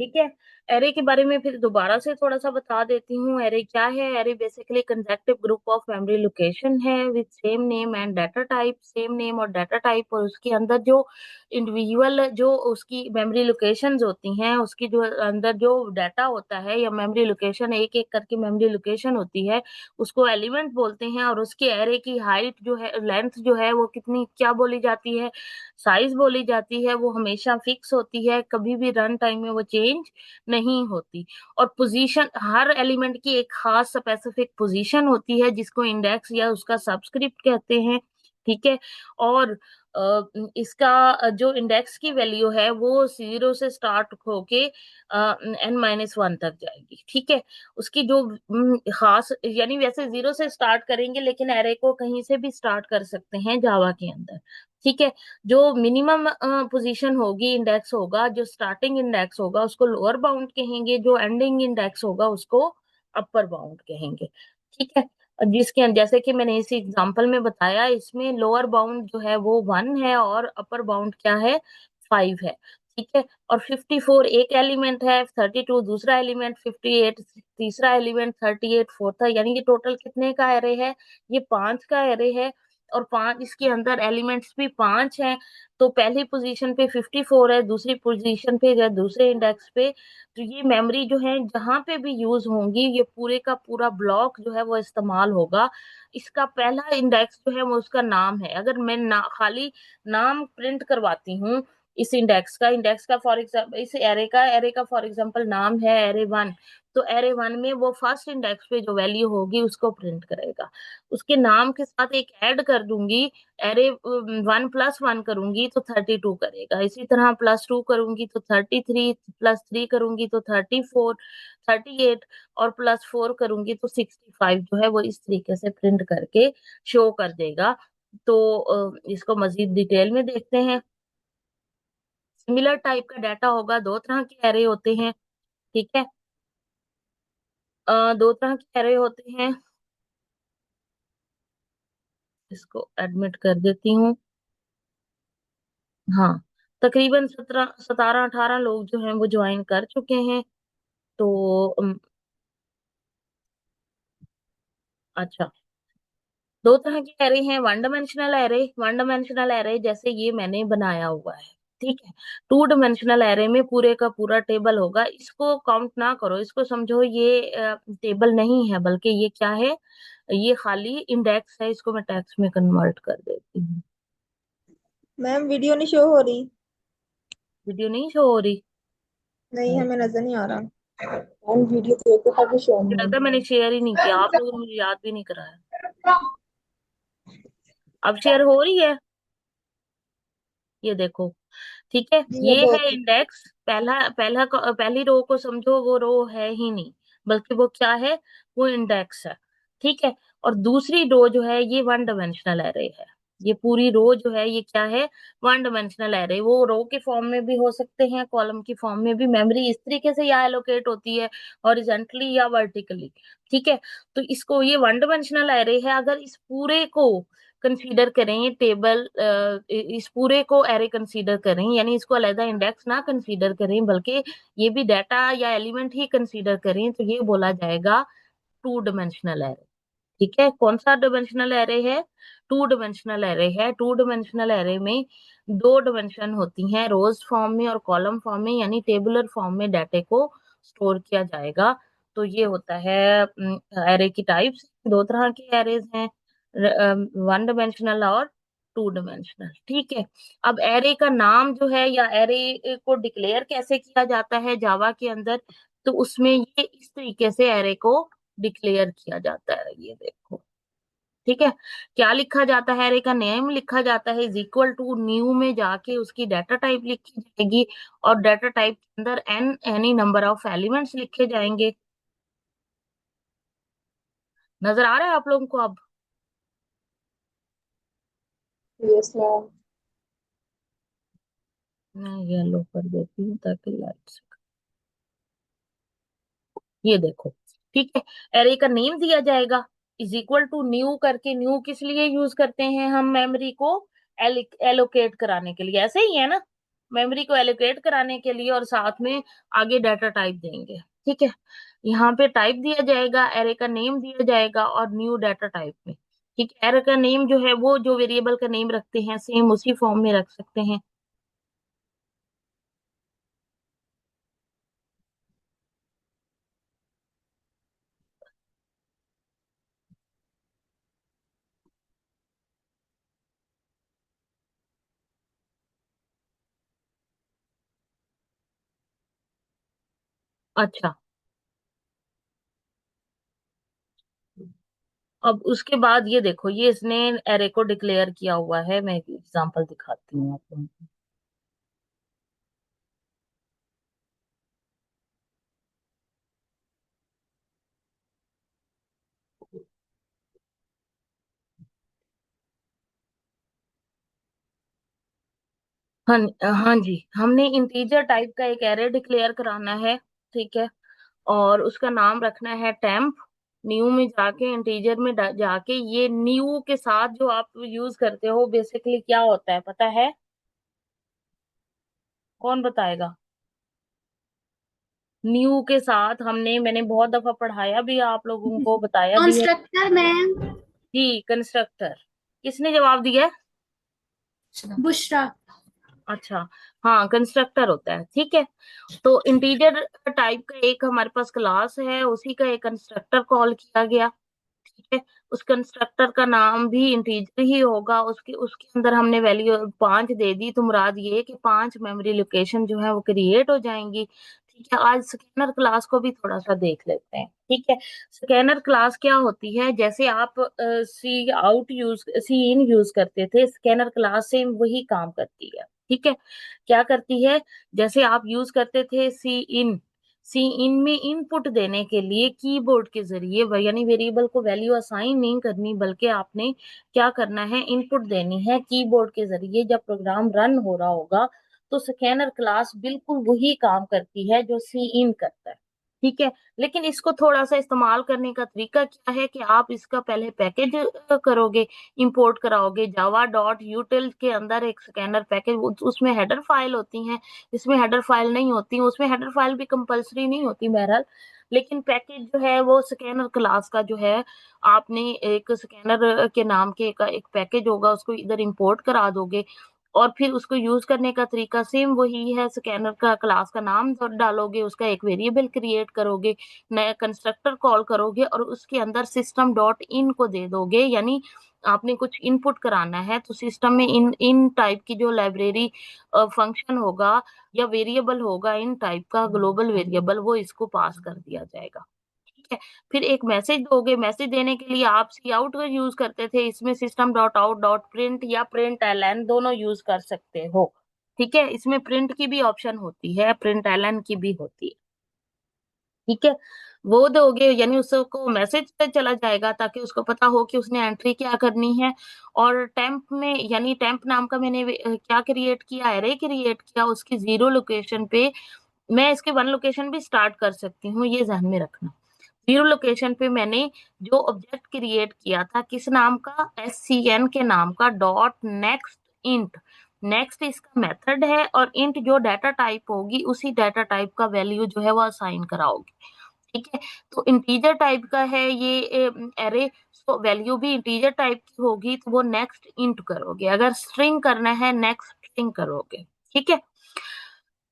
ठीक है। एरे के बारे में फिर दोबारा से थोड़ा सा बता देती हूँ। एरे क्या है? Array basically consecutive group of memory location है with same name and data type. Same name और डाटा टाइप, और उसके अंदर जो इंडिविजुअल जो उसकी मेमोरी लोकेशंस होती हैं, उसकी जो अंदर जो डाटा होता है या मेमोरी लोकेशन, एक एक करके मेमोरी लोकेशन होती है, उसको एलिमेंट बोलते हैं। और उसके एरे की हाइट जो है, लेंथ जो है, वो कितनी क्या बोली जाती है? साइज बोली जाती है। वो हमेशा फिक्स होती है, कभी भी रन टाइम में वो चेंज नहीं होती। और पोजीशन, हर एलिमेंट की एक खास स्पेसिफिक पोजीशन होती है जिसको इंडेक्स या उसका सबस्क्रिप्ट कहते हैं। ठीक है। और इसका जो इंडेक्स की वैल्यू है वो 0 से स्टार्ट होके n-1 तक जाएगी। ठीक है। उसकी जो खास, यानी वैसे 0 से स्टार्ट करेंगे, लेकिन एरे को कहीं से भी स्टार्ट कर सकते हैं जावा के अंदर। ठीक है। जो मिनिमम पोजीशन होगी, इंडेक्स होगा, जो स्टार्टिंग इंडेक्स होगा उसको लोअर बाउंड कहेंगे, जो एंडिंग इंडेक्स होगा उसको अपर बाउंड कहेंगे। ठीक है। और जिसके जैसे कि मैंने इसी एग्जांपल में बताया, इसमें लोअर बाउंड जो है वो 1 है और अपर बाउंड क्या है? 5 है। ठीक है। और 54 एक एलिमेंट है, 32 दूसरा एलिमेंट, 58 तीसरा एलिमेंट, 38 फोर्थ, यानी कि टोटल कितने का एरे है? ये 5 का एरे है। और 5, इसके अंदर एलिमेंट्स भी 5 हैं। तो पहली पोजीशन पे 54 है, दूसरी पोजीशन पे या दूसरे इंडेक्स पे। तो ये मेमोरी जो है जहां पे भी यूज होंगी, ये पूरे का पूरा ब्लॉक जो है वो इस्तेमाल होगा। इसका पहला इंडेक्स जो है वो उसका नाम है। अगर मैं खाली नाम प्रिंट करवाती हूँ इस इंडेक्स का फॉर एग्जाम्पल, इस एरे का फॉर एग्जाम्पल नाम है एरे 1, तो एरे 1 में वो फर्स्ट इंडेक्स पे जो वैल्यू होगी उसको प्रिंट करेगा। उसके नाम के साथ एक ऐड कर दूंगी, एरे 1 + 1 करूंगी तो 32 करेगा। इसी तरह +2 करूंगी तो 33, +3 करूंगी तो 34, 38, और +4 करूंगी तो 65 जो है वो इस तरीके से प्रिंट करके शो कर देगा। तो इसको मजीद डिटेल में देखते हैं। सिमिलर टाइप का डाटा होगा, दो तरह के एरे होते हैं। ठीक है। दो तरह के एरे होते हैं। इसको एडमिट कर देती हूँ। हाँ, तकरीबन 17-18 लोग जो हैं वो ज्वाइन कर चुके हैं। तो अच्छा, दो तरह के एरे हैं। वन डायमेंशनल एरे जैसे ये मैंने बनाया हुआ है। ठीक है। टू डायमेंशनल एरे में पूरे का पूरा टेबल होगा। इसको काउंट ना करो, इसको समझो ये टेबल नहीं है, बल्कि ये क्या है? ये खाली इंडेक्स है। इसको मैं टेक्स्ट में कन्वर्ट कर देती हूँ। मैम वीडियो नहीं शो हो रही। वीडियो नहीं शो हो रही? नहीं, मुझे हमें नजर नहीं आ रहा। मैम वीडियो देखो तभी शो नहीं लगता है मैंने शेयर ही नहीं किया, आप लोगों ने मुझे याद भी नहीं कराया। अब शेयर हो रही है, ये देखो। ठीक है। जी ये अब है इंडेक्स। पहली रो को समझो वो रो है ही नहीं, बल्कि वो क्या है? वो इंडेक्स है। ठीक है। और दूसरी रो जो है ये वन डायमेंशनल एरे है। ये पूरी रो जो है ये क्या है? One dimensional array. वो रो के फॉर्म में भी हो सकते हैं, कॉलम की फॉर्म में भी। मेमोरी इस तरीके से यहाँ एलोकेट होती है, हॉरिजेंटली या वर्टिकली। ठीक है। तो इसको ये वन डायमेंशनल एरे है। अगर इस पूरे को कंसीडर करें टेबल, इस पूरे को एरे कंसीडर करें, यानी इसको अलग इंडेक्स ना कंसीडर करें, बल्कि ये भी डाटा या एलिमेंट ही कंसीडर करें, तो ये बोला जाएगा टू डायमेंशनल एरे। ठीक है। कौन सा डायमेंशनल एरे है? टू डायमेंशनल एरे है। टू डायमेंशनल एरे में दो डायमेंशन होती हैं, रोज फॉर्म में और कॉलम फॉर्म में, यानी टेबुलर फॉर्म में डाटे को स्टोर किया जाएगा। तो ये होता है एरे की टाइप्स। दो तरह के एरेज हैं, वन डायमेंशनल और टू डायमेंशनल। ठीक है। अब एरे का नाम जो है, या एरे को डिक्लेयर कैसे किया जाता है जावा के अंदर, तो उसमें ये इस तरीके से एरे को डिक्लेयर किया जाता है। ये देखो। ठीक है। क्या लिखा जाता है? एरे का नेम लिखा जाता है, इज इक्वल टू न्यू में जाके उसकी डाटा टाइप लिखी जाएगी, और डाटा टाइप के अंदर एनी नंबर ऑफ एलिमेंट्स लिखे जाएंगे। नजर आ रहा है आप लोगों को अब? Yes ma'am. मैं येलो कर देती हूँ ताकि लाइट, ये देखो। ठीक है। एरे का नेम दिया जाएगा, इज इक्वल टू न्यू करके। न्यू किस लिए यूज करते हैं हम? मेमोरी को एलोकेट कराने के लिए, ऐसे ही है ना? मेमोरी को एलोकेट कराने के लिए, और साथ में आगे डाटा टाइप देंगे। ठीक है, यहाँ पे टाइप दिया जाएगा, एरे का नेम दिया जाएगा, और न्यू डाटा टाइप में। ठीक है, एरे का नेम जो है वो जो वेरिएबल का नेम रखते हैं सेम उसी फॉर्म में रख सकते हैं। अच्छा, अब उसके बाद ये देखो, ये इसने एरे को डिक्लेयर किया हुआ है। मैं एक एग्जांपल दिखाती हूँ आपको। हाँ, हाँ जी, हमने इंटीजर टाइप का एक एरे डिक्लेयर कराना है। ठीक है, और उसका नाम रखना है टेम्प। न्यू में जाके, इंटीजर में जाके, ये न्यू के साथ जो आप यूज करते हो बेसिकली क्या होता है पता है? कौन बताएगा? न्यू के साथ मैंने बहुत दफा पढ़ाया भी है, आप लोगों को बताया भी है। Constructor ma'am. जी, कंस्ट्रक्टर। किसने जवाब दिया है? बुशरा। अच्छा, हाँ, कंस्ट्रक्टर होता है। ठीक है, तो इंटीजर टाइप का एक हमारे पास क्लास है, उसी का एक कंस्ट्रक्टर कॉल किया गया। ठीक है, उस कंस्ट्रक्टर का नाम भी इंटीजर ही होगा। उसके उसके अंदर हमने वैल्यू 5 दे दी, तो मुराद ये कि 5 मेमोरी लोकेशन जो है वो क्रिएट हो जाएंगी। ठीक है, आज स्कैनर क्लास को भी थोड़ा सा देख लेते हैं। ठीक है, स्कैनर क्लास क्या होती है? जैसे आप cout use, cin use करते थे, स्कैनर क्लास से वही काम करती है। ठीक है, क्या करती है? जैसे आप यूज करते थे सी इन, सी इन में इनपुट देने के लिए कीबोर्ड के जरिए यानी वेरिएबल को वैल्यू असाइन नहीं करनी, बल्कि आपने क्या करना है, इनपुट देनी है कीबोर्ड के जरिए। जब प्रोग्राम रन हो रहा होगा तो स्कैनर क्लास बिल्कुल वही काम करती है जो सी इन करता है। ठीक है, लेकिन इसको थोड़ा सा इस्तेमाल करने का तरीका क्या है कि आप इसका पहले पैकेज करोगे, इंपोर्ट कराओगे जावा डॉट यूटिल के अंदर एक स्कैनर पैकेज, उसमें हेडर फाइल होती हैं। इसमें हेडर फाइल नहीं होती, उसमें हेडर फाइल भी कंपलसरी नहीं होती बहरहाल। लेकिन पैकेज जो है वो स्कैनर क्लास का जो है, आपने एक स्कैनर के नाम के एक पैकेज होगा, उसको इधर इंपोर्ट करा दोगे। और फिर उसको यूज करने का तरीका सेम वही है। स्कैनर का क्लास का नाम तो डालोगे, उसका एक वेरिएबल क्रिएट करोगे, नया कंस्ट्रक्टर कॉल करोगे, और उसके अंदर सिस्टम डॉट इन को दे दोगे। यानी आपने कुछ इनपुट कराना है तो सिस्टम में इन इन टाइप की जो लाइब्रेरी फंक्शन होगा या वेरिएबल होगा इन टाइप का, ग्लोबल वेरिएबल, वो इसको पास कर दिया जाएगा। ठीक है, फिर एक मैसेज दोगे। मैसेज देने के लिए आप सी आउट का यूज करते थे, इसमें system dot out dot print या प्रिंट एलएन दोनों यूज कर सकते हो। ठीक है, इसमें प्रिंट की भी ऑप्शन होती है, प्रिंट एलएन की भी होती है। ठीक है, वो दोगे यानी उसको मैसेज पे चला जाएगा ताकि उसको पता हो कि उसने एंट्री क्या करनी है। और टेम्प में, यानी टेम्प नाम का मैंने क्या क्रिएट किया, एरे क्रिएट किया, उसकी 0 लोकेशन पे मैं इसके 1 लोकेशन भी स्टार्ट कर सकती हूँ, ये ध्यान में रखना। 0 लोकेशन पे मैंने जो ऑब्जेक्ट क्रिएट किया था किस नाम का, SCN के नाम का, डॉट नेक्स्ट इंट। नेक्स्ट इसका मेथड है, और इंट जो डाटा टाइप होगी उसी डाटा टाइप का वैल्यू जो है वो असाइन कराओगे। ठीक है, तो इंटीजर टाइप का है ये एरे, तो वैल्यू भी इंटीजर टाइप की होगी, तो वो नेक्स्ट इंट करोगे। अगर स्ट्रिंग करना है, नेक्स्ट स्ट्रिंग करोगे। ठीक है,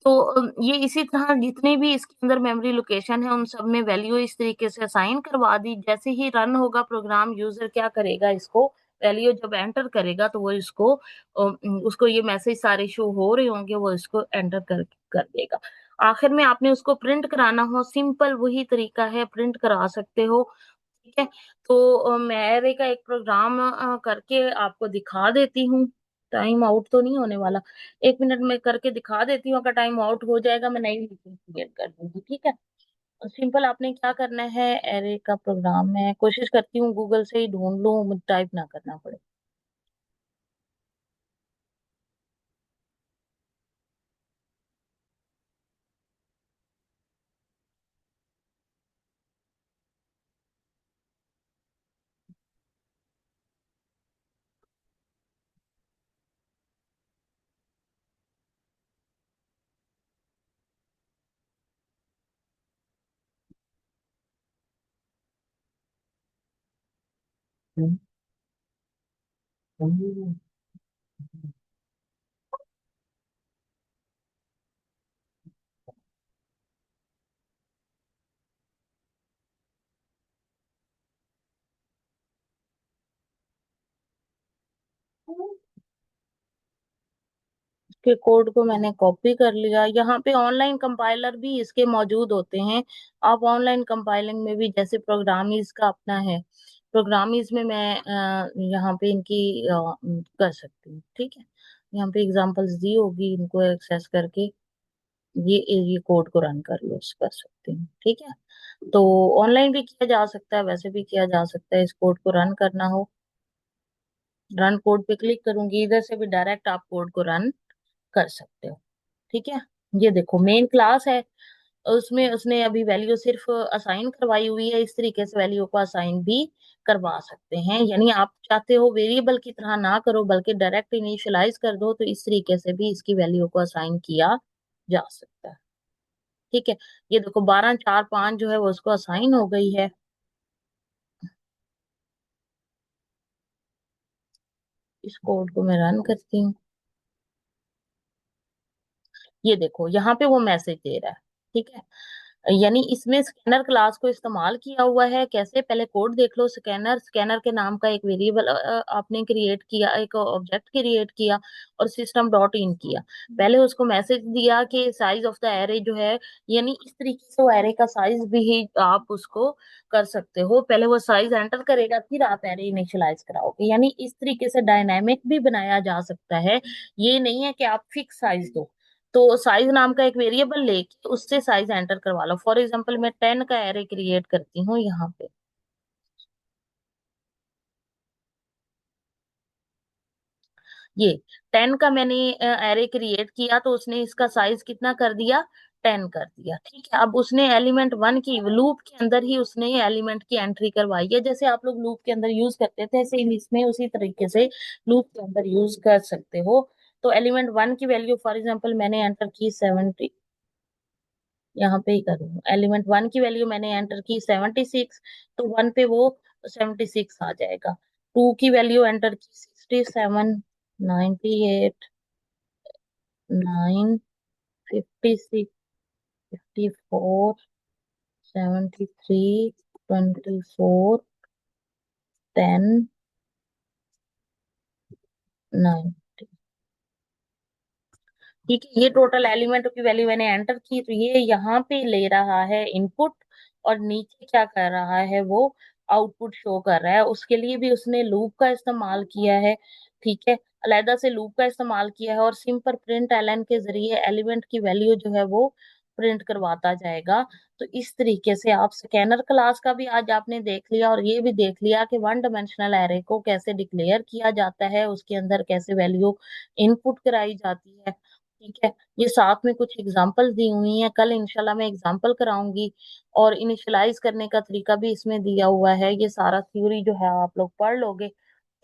तो ये इसी तरह जितने भी इसके अंदर मेमोरी लोकेशन है उन सब में वैल्यू इस तरीके से असाइन करवा दी। जैसे ही रन होगा प्रोग्राम, यूजर क्या करेगा, इसको वैल्यू जब एंटर करेगा तो वो इसको उसको ये मैसेज सारे शो हो रहे होंगे, वो इसको एंटर कर देगा। आखिर में आपने उसको प्रिंट कराना हो, सिंपल वही तरीका है, प्रिंट करा सकते हो। ठीक है, तो मैं का एक प्रोग्राम करके आपको दिखा देती हूँ। टाइम आउट तो नहीं होने वाला? 1 मिनट में करके दिखा देती हूँ, अगर टाइम आउट हो जाएगा मैं नई मीटिंग क्रिएट कर दूंगी। ठीक है, सिंपल आपने क्या करना है, एरे का प्रोग्राम मैं कोशिश करती हूँ गूगल से ही ढूंढ लूँ, मुझे टाइप ना करना पड़े। के कोड को मैंने कॉपी कर लिया। यहाँ पे ऑनलाइन कंपाइलर भी इसके मौजूद होते हैं। आप ऑनलाइन कंपाइलिंग में भी, जैसे प्रोग्रामीज का अपना है, प्रोग्रामीज में मैं यहाँ पे इनकी कर सकती हूँ। ठीक है, यहाँ पे एग्जांपल्स दी होगी, इनको एक्सेस करके ये कोड को रन कर सकते हैं। ठीक है, तो ऑनलाइन भी किया जा सकता है, वैसे भी किया जा सकता है। इस कोड को रन करना हो, रन कोड पे क्लिक करूंगी, इधर से भी डायरेक्ट आप कोड को रन कर सकते हो। ठीक है, ये देखो मेन क्लास है, उसमें उसने अभी वैल्यू सिर्फ असाइन करवाई हुई है। इस तरीके से वैल्यू को असाइन भी करवा सकते हैं, यानी आप चाहते हो वेरिएबल की तरह ना करो बल्कि डायरेक्ट इनिशियलाइज कर दो, तो इस तरीके से भी इसकी वैल्यू को असाइन किया जा सकता है। ठीक है, ये देखो 12 4 5 जो है वो उसको असाइन हो गई है। इस कोड को मैं रन करती हूँ। ये देखो यहाँ पे वो मैसेज दे रहा है। ठीक है, यानी इसमें स्कैनर क्लास को इस्तेमाल किया हुआ है। कैसे, पहले कोड देख लो। स्कैनर, स्कैनर के नाम का एक वेरिएबल आपने क्रिएट किया, एक ऑब्जेक्ट क्रिएट किया और सिस्टम डॉट इन किया। पहले उसको मैसेज दिया कि साइज ऑफ द एरे जो है, यानी इस तरीके से वो एरे का साइज भी आप उसको कर सकते हो। पहले वो साइज एंटर करेगा, फिर आप एरे इनिशियलाइज कराओगे। यानी इस तरीके से डायनामिक भी बनाया जा सकता है। ये नहीं है कि आप फिक्स साइज दो। तो साइज नाम का एक वेरिएबल लेके उससे साइज एंटर करवा लो। फॉर एग्जांपल मैं 10 का एरे क्रिएट करती हूँ यहाँ पे। ये 10 का मैंने एरे क्रिएट किया, तो उसने इसका साइज कितना कर दिया, 10 कर दिया। ठीक है, अब उसने एलिमेंट 1 की लूप के अंदर ही उसने एलिमेंट की एंट्री करवाई है। जैसे आप लोग लूप के अंदर यूज करते थे, सेम इसमें उसी तरीके से लूप के अंदर यूज कर सकते हो। तो एलिमेंट 1 की वैल्यू फॉर एग्जांपल मैंने एंटर की 70, यहाँ पे ही करूँ। एलिमेंट 1 की वैल्यू मैंने एंटर की 76, तो 1 पे वो 76 आ जाएगा। 2 की वैल्यू एंटर की 67, 98, 9, 56, 54, 73, 24, 10, 9। ठीक है, ये टोटल एलिमेंट की वैल्यू मैंने एंटर की, तो ये यहाँ पे ले रहा है इनपुट, और नीचे क्या कर रहा है, वो आउटपुट शो कर रहा है। उसके लिए भी उसने लूप का इस्तेमाल किया है। ठीक है, अलहदा से लूप का इस्तेमाल किया है, और सिंपल प्रिंट एलन के जरिए एलिमेंट की वैल्यू जो है वो प्रिंट करवाता जाएगा। तो इस तरीके से आप स्कैनर क्लास का भी आज आपने देख लिया, और ये भी देख लिया कि वन डायमेंशनल एरे को कैसे डिक्लेयर किया जाता है, उसके अंदर कैसे वैल्यू इनपुट कराई जाती है। ठीक है, ये साथ में कुछ एग्जांपल्स दी हुई हैं, कल इंशाल्लाह मैं एग्जांपल कराऊंगी। और इनिशियलाइज करने का तरीका भी इसमें दिया हुआ है। ये सारा थ्योरी जो है आप लोग पढ़ लोगे।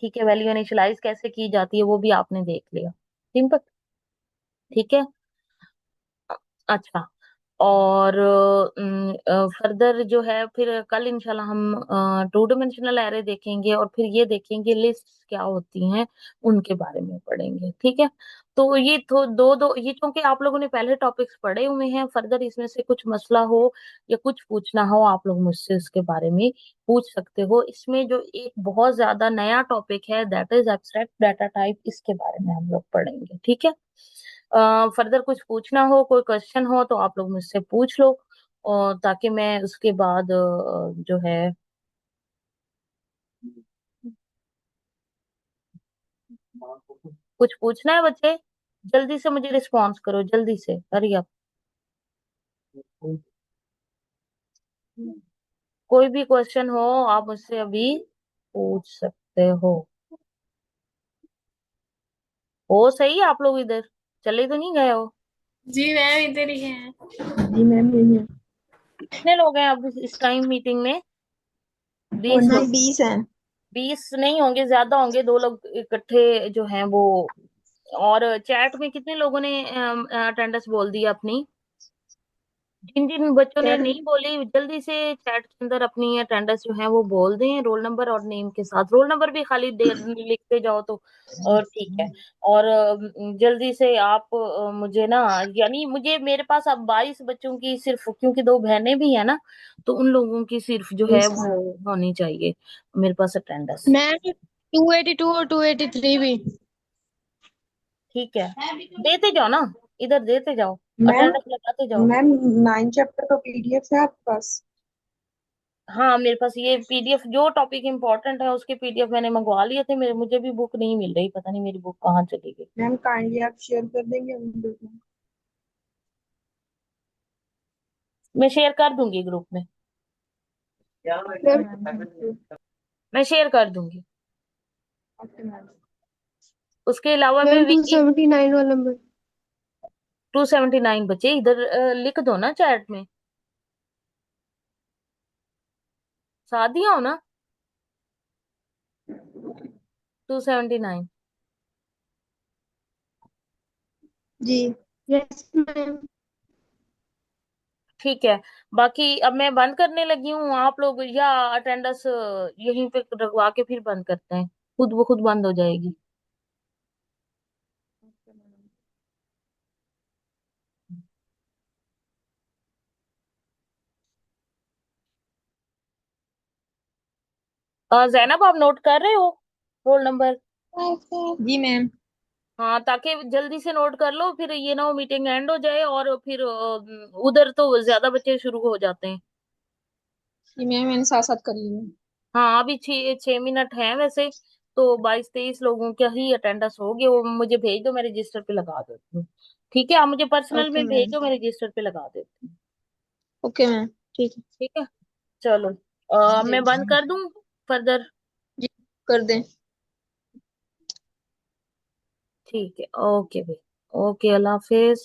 ठीक है, वैल्यू इनिशियलाइज कैसे की जाती है वो भी आपने देख लिया। सिंपल। ठीक है, अच्छा। और फर्दर जो है, फिर कल इंशाल्लाह हम टू डिमेंशनल एरे देखेंगे, और फिर ये देखेंगे लिस्ट क्या होती हैं, उनके बारे में पढ़ेंगे। ठीक है, तो ये तो दो दो ये, क्योंकि आप लोगों ने पहले टॉपिक्स पढ़े हुए हैं, फर्दर इसमें से कुछ मसला हो या कुछ पूछना हो, आप लोग मुझसे उसके बारे में पूछ सकते हो। इसमें जो एक बहुत ज्यादा नया टॉपिक है, that is abstract data type, इसके बारे में हम लोग पढ़ेंगे। ठीक है, फर्दर कुछ पूछना हो, कोई क्वेश्चन हो, तो आप लोग मुझसे पूछ लो, और ताकि मैं उसके बाद जो है, कुछ पूछना है बच्चे, जल्दी से मुझे रिस्पॉन्स करो, जल्दी से, हरी अप। कोई भी क्वेश्चन हो आप मुझसे अभी पूछ सकते हो। हो सही, आप लोग इधर चले तो नहीं गए हो? जी मैम इधर ही है। जी मैम यही है। कितने लोग हैं अब इस टाइम मीटिंग में? 20 मैम लोग? 20 है। 20 नहीं होंगे, ज्यादा होंगे, 2 लोग इकट्ठे जो हैं वो। और चैट में कितने लोगों ने अटेंडेंस बोल दी अपनी? जिन जिन बच्चों ने चैट में। नहीं बोली, जल्दी से चैट के अंदर अपनी अटेंडेंस जो है वो बोल दें, रोल नंबर और नेम के साथ। रोल नंबर भी खाली दे लिखते जाओ तो और ठीक है। और जल्दी से आप मुझे ना, यानी मुझे, मेरे पास अब 22 बच्चों की सिर्फ, क्योंकि दो बहनें भी है ना, तो उन लोगों की सिर्फ जो है लिस्ट। वो होनी चाहिए मेरे पास अटेंडेंस। मैम 282 और 283 भी। ठीक है, देते जाओ ना, इधर देते जाओ, मैम अटेंडेंस लगाते जाओ। मैम 9 चैप्टर का पीडीएफ है आपके पास? हाँ मेरे पास ये पीडीएफ, जो टॉपिक इम्पोर्टेंट है उसके पीडीएफ मैंने मंगवा लिए थे, मेरे मुझे भी बुक नहीं मिल रही, पता नहीं मेरी बुक कहाँ चली गई। मैम काइंडली आप शेयर कर देंगे हम ग्रुप में? मैं शेयर कर दूंगी ग्रुप में, ओके मैम, थैंक यू। मैं शेयर कर दूंगी। Okay ma'am. उसके अलावा भी मैम टू विकी, सेवेंटी नाइन वाला नंबर। 279 बचे इधर, लिख दो ना चैट में, साथ दिया हो ना, 279। जी। Yes ma'am. ठीक है, बाकी अब मैं बंद करने लगी हूँ, आप लोग या अटेंडेंस यहीं पे रखवा के फिर बंद करते हैं, खुद ब खुद बंद हो जाएगी। Okay ma'am. जैनब आप नोट कर रहे हो रोल नंबर? जी मैम। हाँ, ताकि जल्दी से नोट कर लो, फिर ये ना हो मीटिंग एंड हो जाए और फिर उधर तो ज्यादा बच्चे शुरू हो जाते हैं। जी मैम मैंने साथ साथ कर लिया। हाँ अभी 6 6 मिनट हैं वैसे, तो 22 23 लोगों का ही अटेंडेंस होगी, वो मुझे भेज दो, मैं रजिस्टर पे लगा देती हूँ। ठीक है, आप मुझे पर्सनल ओके में मैम। भेजो, मैं रजिस्टर पे लगा देती हूँ। Okay ma'am. ठीक है। ठीक है, चलो मैं बंद कर दूं फर्दर? जी कर दें। ठीक है, ओके भाई, ओके, अल्लाह हाफिज।